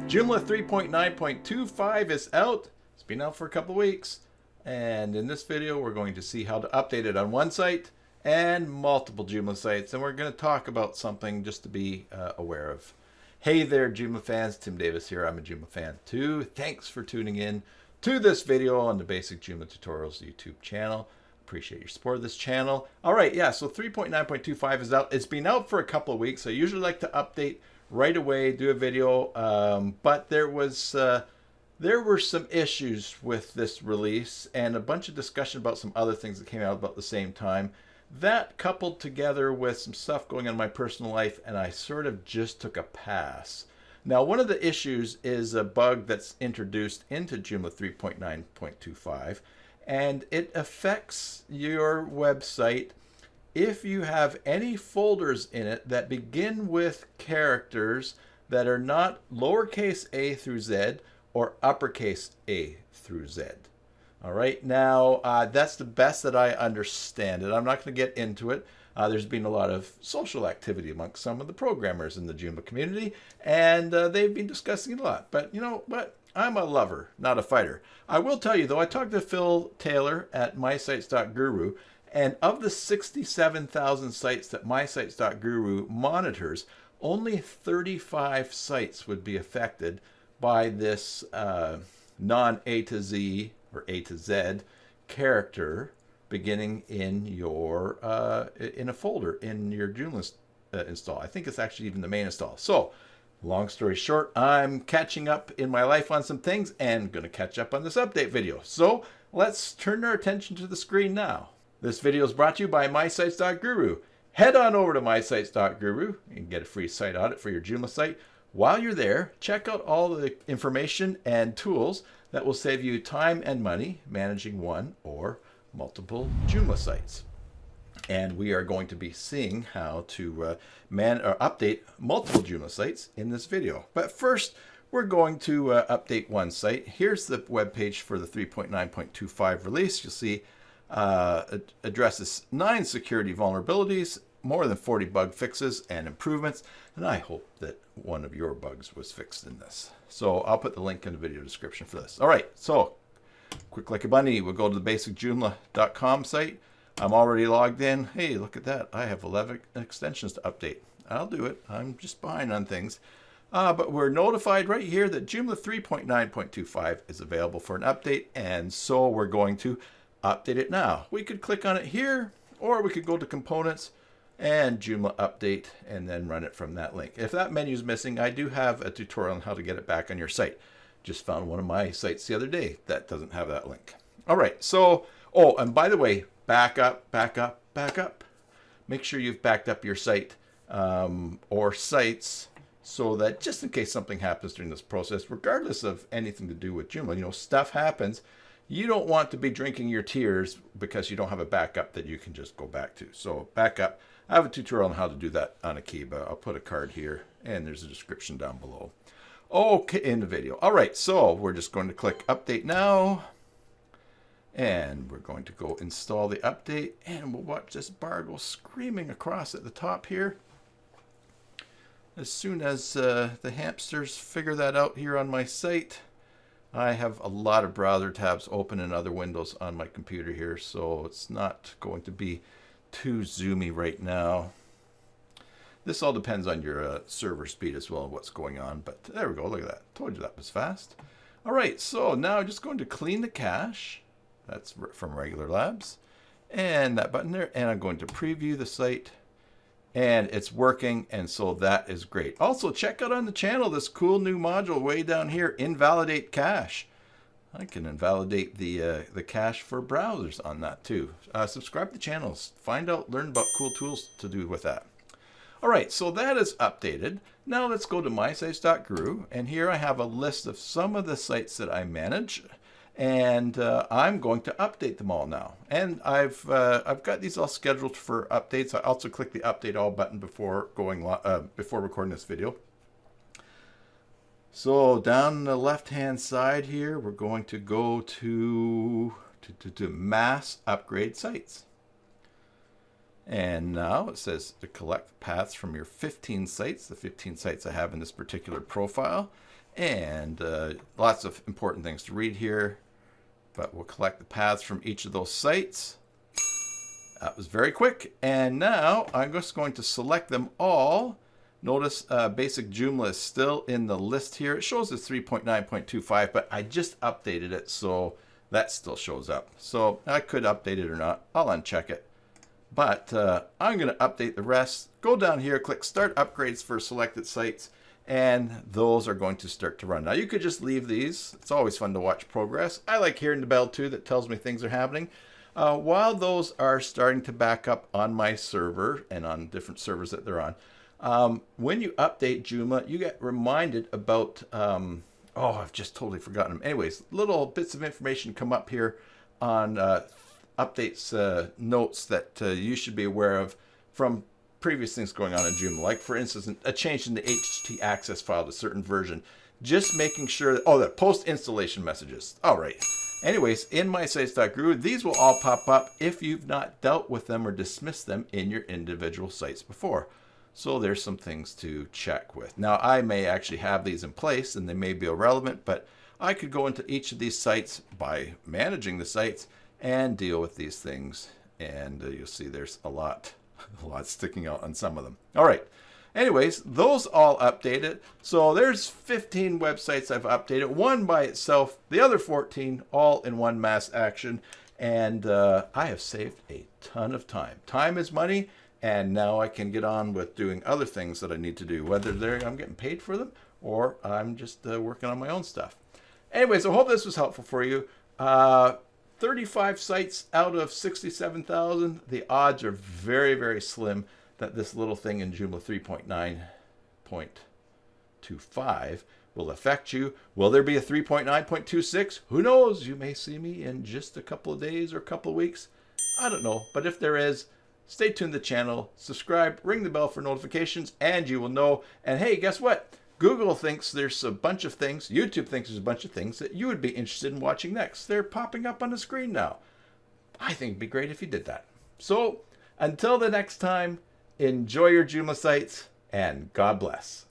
Joomla 3.9.25 is out. It's been out for a couple of weeks. And in this video, we're going to see how to update it on one site and multiple Joomla sites. And we're going to talk about something just to be aware of. Hey there, Joomla fans. Tim Davis here. I'm a Joomla fan too. Thanks for tuning in to this video on the Basic Joomla Tutorials YouTube channel. Appreciate your support of this channel. All right, yeah, so 3.9.25 is out. It's been out for a couple of weeks. I usually like to update right away, do a video, but there were some issues with this release and a bunch of discussion about some other things that came out about the same time. That coupled together with some stuff going on in my personal life, and I sort of just took a pass. Now, one of the issues is a bug that's introduced into Joomla 3.9.25, and it affects your website if you have any folders in it that begin with characters that are not lowercase a through z or uppercase a through z. All right, now that's the best that I understand it. I'm not going to get into it. There's been a lot of social activity amongst some of the programmers in the Joomla community, and they've been discussing it a lot. But you know what? I'm a lover, not a fighter. I will tell you, though, I talked to Phil Taylor at mysites.guru, and of the 67,000 sites that mysites.guru monitors, only 35 sites would be affected by this non-A to Z or A to Z character beginning in your in a folder in your Joomla install. I think it's actually even the main install. So, long story short, I'm catching up in my life on some things and going to catch up on this update video. So let's turn our attention to the screen now. This video is brought to you by mysites.guru. Head on over to mysites.guru. You can get a free site audit for your Joomla site. While you're there, check out all the information and tools that will save you time and money managing one or multiple Joomla sites. And we are going to be seeing how to update multiple Joomla sites in this video. But first, we're going to update one site. Here's the web page for the 3.9.25 release. You'll see addresses 9 security vulnerabilities, more than 40 bug fixes and improvements, and I hope that one of your bugs was fixed in this. So I'll put the link in the video description for this. All right, so quick like a bunny, we'll go to the basicjoomla.com site. I'm already logged in. Hey, look at that. I have 11 extensions to update. I'll do it. I'm just behind on things. But we're notified right here that Joomla 3.9.25 is available for an update, and so we're going to update it now. We could click on it here, or we could go to components and Joomla update and then run it from that link. If that menu is missing, I do have a tutorial on how to get it back on your site. Just found one of my sites the other day that doesn't have that link. All right, so, oh, and by the way, back up, back up, back up. Make sure you've backed up your site or sites so that just in case something happens during this process, regardless of anything to do with Joomla, you know, stuff happens. You don't want to be drinking your tears because you don't have a backup that you can just go back to. So back up. I have a tutorial on how to do that on Akiba. I'll put a card here, and there's a description down below. Okay, in the video. All right, so we're just going to click Update Now, and we're going to go install the update, and we'll watch this bar go screaming across at the top here. As soon as the hamsters figure that out here on my site, I have a lot of browser tabs open in other windows on my computer here, so it's not going to be too zoomy right now. This all depends on your server speed as well and what's going on, but there we go. Look at that. Told you that was fast. All right, so now I'm just going to clean the cache. That's from Regular Labs. And that button there, and I'm going to preview the site. And it's working, and so that is great. Also, check out on the channel this cool new module way down here, Invalidate Cache. I can invalidate the cache for browsers on that too. Subscribe to the channels. Find out, learn about cool tools to do with that. All right, so that is updated. Now let's go to mysites.guru, and here I have a list of some of the sites that I manage. And I'm going to update them all now. And I've got these all scheduled for updates. I also click the Update All button before recording this video. So down the left-hand side here, we're going to go to Mass Upgrade Sites. And now it says to collect paths from your 15 sites, the 15 sites I have in this particular profile. And lots of important things to read here, but we'll collect the paths from each of those sites. That was very quick. And now I'm just going to select them all. Notice basic Joomla is still in the list here. It shows as 3.9.25, but I just updated it, so that still shows up. So I could update it or not. I'll uncheck it. But I'm going to update the rest. Go down here, click Start Upgrades for selected sites, and those are going to start to run. Now you could just leave these. It's always fun to watch progress. I like hearing the bell too that tells me things are happening. While those are starting to back up on my server and on different servers that they're on, when you update Joomla, you get reminded about, oh, I've just totally forgotten them. Anyways, little bits of information come up here on updates, notes that you should be aware of from previous things going on in Joomla. Like, for instance, a change in the HTTP access file to a certain version. Just making sure that, oh, the post-installation messages. All right. Anyways, in mysites.guru, these will all pop up if you've not dealt with them or dismissed them in your individual sites before. So there's some things to check with. Now, I may actually have these in place and they may be irrelevant, but I could go into each of these sites by managing the sites and deal with these things. And you'll see there's a lot sticking out on some of them. All right. Anyways, those all updated. So there's 15 websites I've updated, one by itself, the other 14 all in one mass action. And I have saved a ton of time. Time is money, and now I can get on with doing other things that I need to do, whether I'm getting paid for them or I'm just working on my own stuff. Anyways, I hope this was helpful for you. 35 sites out of 67,000. The odds are very, very slim that this little thing in Joomla 3.9.25 will affect you. Will there be a 3.9.26? Who knows? You may see me in just a couple of days or a couple of weeks. I don't know. But if there is, stay tuned to the channel, subscribe, ring the bell for notifications, and you will know. And hey, guess what? Google thinks there's a bunch of things, YouTube thinks there's a bunch of things that you would be interested in watching next. They're popping up on the screen now. I think it'd be great if you did that. So until the next time, enjoy your Joomla sites, and God bless.